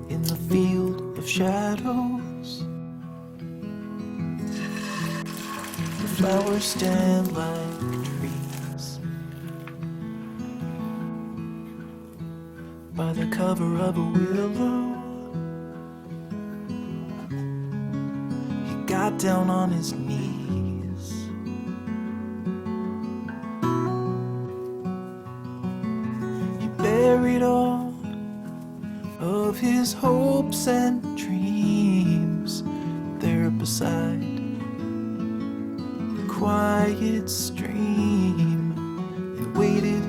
In the field of shadows, the flowers stand like trees. By the cover of a willow, he got down on his knees. He buried all of his hopes and dreams there beside the quiet stream, and waited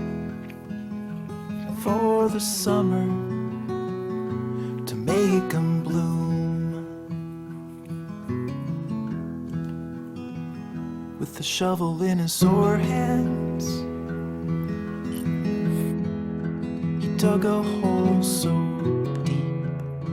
for the summer to make him bloom. With the shovel in his sore hands, he dug a hole so